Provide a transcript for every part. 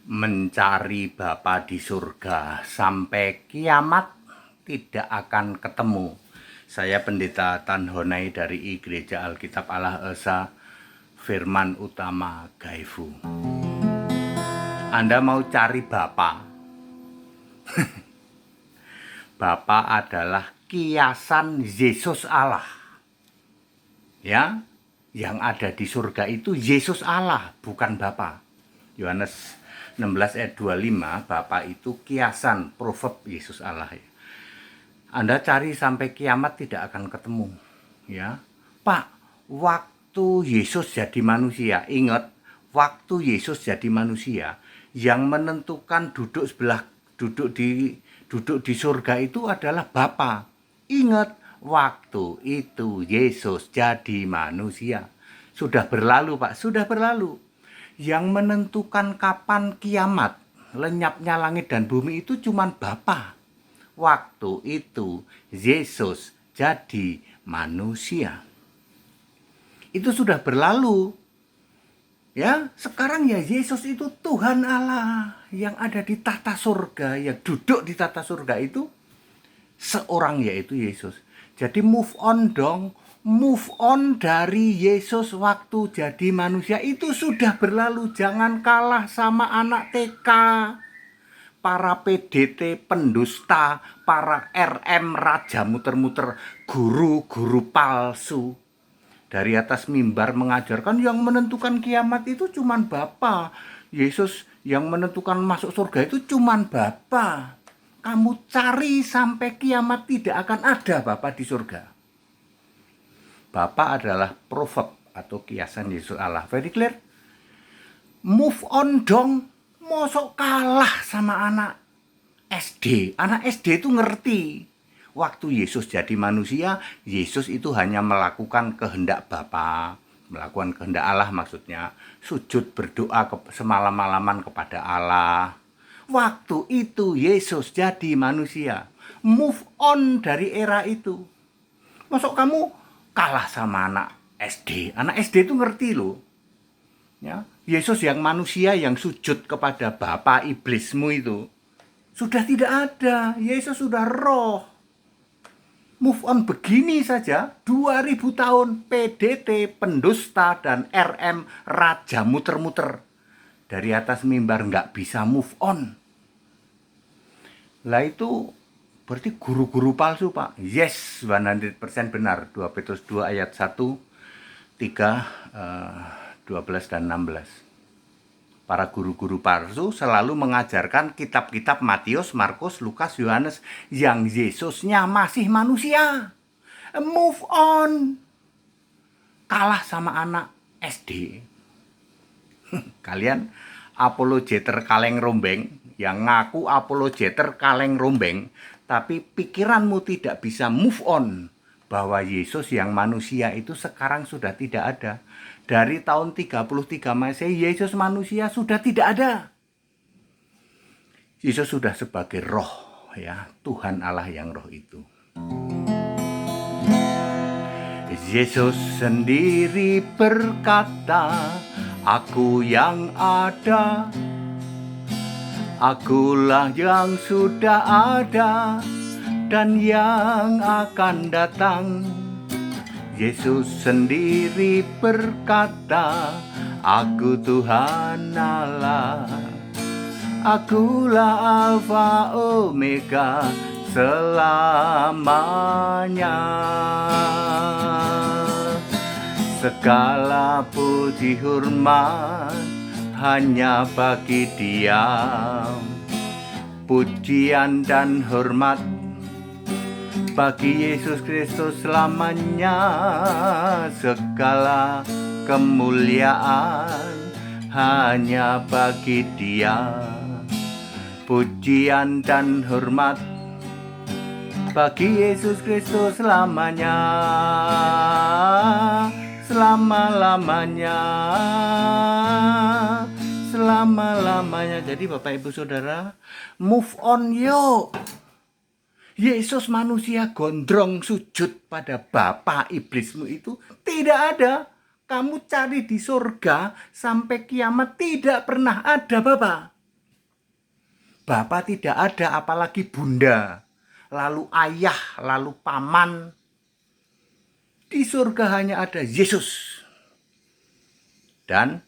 mencari Bapa di surga sampai kiamat tidak akan ketemu. Saya Pendeta Tan Honai dari Gereja Alkitab Allah Esa, Firman Utama Gaifu. Anda mau cari Bapa? Bapa adalah kiasan Yesus Allah. Ya, yang ada di surga itu Yesus Allah, bukan Bapa. Yohanes 16 ayat 25, Bapa itu kiasan, proverb Yesus Allah. Anda cari sampai kiamat tidak akan ketemu. Ya, Pak, waktu Yesus jadi manusia, ingat, waktu Yesus jadi manusia, yang menentukan duduk di surga itu adalah Bapa. Ingat, waktu itu Yesus jadi manusia. Sudah berlalu, Pak, sudah berlalu. Yang menentukan kapan kiamat, lenyapnya langit dan bumi itu cuma Bapa. Waktu itu Yesus jadi manusia. Itu sudah berlalu. Ya, sekarang ya Yesus itu Tuhan Allah yang ada di tata surga, yang duduk di tata surga itu seorang yaitu Yesus. Jadi move on dong. Move on dari Yesus waktu jadi manusia itu sudah berlalu. Jangan kalah sama anak TK, para PDT pendusta, para RM raja muter-muter, guru-guru palsu. Dari atas mimbar mengajarkan yang menentukan kiamat itu cuman Bapa. Yesus yang menentukan masuk surga itu cuman Bapa. Kamu cari sampai kiamat tidak akan ada Bapa di surga. Bapa adalah proverb atau kiasan Yesus Allah. Very clear? Move on dong. Mosok kalah sama anak SD. Anak SD itu ngerti. Waktu Yesus jadi manusia, Yesus itu hanya melakukan kehendak Bapa, melakukan kehendak Allah maksudnya. Sujud berdoa semalam-malaman kepada Allah. Waktu itu Yesus jadi manusia. Move on dari era itu. Masuk kamu kalah sama anak SD. Anak SD itu ngerti loh. Ya, Yesus yang manusia yang sujud kepada Bapa iblismu itu sudah tidak ada. Yesus sudah roh. Move on begini saja 2000 tahun PDT, pendusta dan RM raja muter-muter dari atas mimbar nggak bisa move on. Lah itu berarti guru-guru palsu, Pak. Yes, 100% benar. 2 Petrus 2 ayat 1, 3, 12 dan 16. Para guru-guru palsu selalu mengajarkan kitab-kitab Matius, Markus, Lukas, Yohanes yang Yesusnya masih manusia. Move on. Kalah sama anak SD. Kalian apologeter kaleng rombeng, yang ngaku apologeter kaleng rombeng, tapi pikiranmu tidak bisa move on bahwa Yesus yang manusia itu sekarang sudah tidak ada. Dari tahun 33 Masehi, Yesus manusia sudah tidak ada. Yesus sudah sebagai roh, ya, Tuhan Allah yang roh itu. Yesus sendiri berkata, "Aku yang ada, Akulah yang sudah ada dan yang akan datang." Yesus sendiri berkata, "Aku Tuhan Allah, Akulah Alfa Omega selamanya. Segala puji hormat hanya bagi Dia. Pujian dan hormat bagi Yesus Kristus selamanya. Segala kemuliaan hanya bagi Dia. Pujian dan hormat bagi Yesus Kristus selamanya. Selama-lamanya. Selama-lamanya. Jadi Bapak Ibu Saudara, move on yuk. Yesus manusia gondrong sujud pada Bapa iblismu itu tidak ada. Kamu cari di surga sampai kiamat tidak pernah ada Bapa. Bapa tidak ada, apalagi bunda, lalu ayah, lalu paman. Di surga hanya ada Yesus dan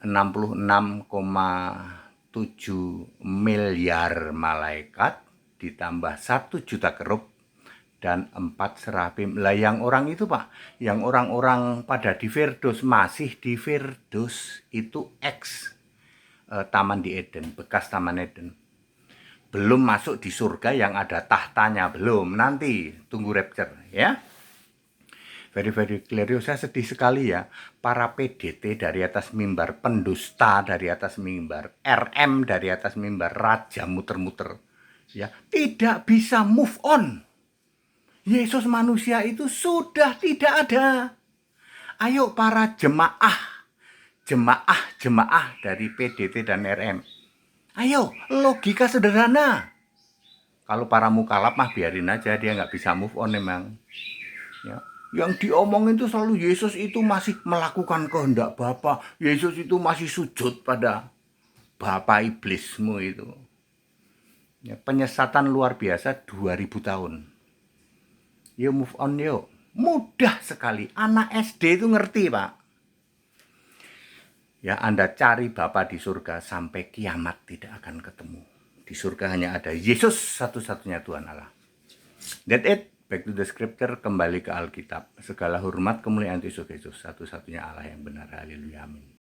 66,7 miliar malaikat ditambah 1 juta kerub dan 4 serafim. Lah yang orang itu Pak, yang orang-orang pada di Firdaus, masih di Firdaus, itu Taman di Eden, bekas Taman Eden. Belum masuk di surga yang ada tahtanya, belum. Nanti tunggu rapture ya. Very clear. Saya sedih sekali ya, para PDT dari atas mimbar, pendusta dari atas mimbar, RM dari atas mimbar, raja muter-muter, ya tidak bisa move on. Yesus manusia itu sudah tidak ada. Ayo para jemaah dari PDT dan RM. Ayo, logika sederhana. Kalau para mukalaf mah biarin aja, dia nggak bisa move on memang. Ya. Yang diomongin itu selalu Yesus itu masih melakukan kehendak Bapa. Yesus itu masih sujud pada Bapa iblismu itu. Ya, penyesatan luar biasa 2000 tahun. Yuk move on yuk. Mudah sekali. Anak SD itu ngerti Pak. Ya, Anda cari Bapa di surga sampai kiamat tidak akan ketemu. Di surga hanya ada Yesus satu-satunya Tuhan Allah. That's it. Back to the scripture, kembali ke Alkitab. Segala hormat kemuliaan Yesus Kristus, satu-satunya Allah yang benar. Haleluya, amin.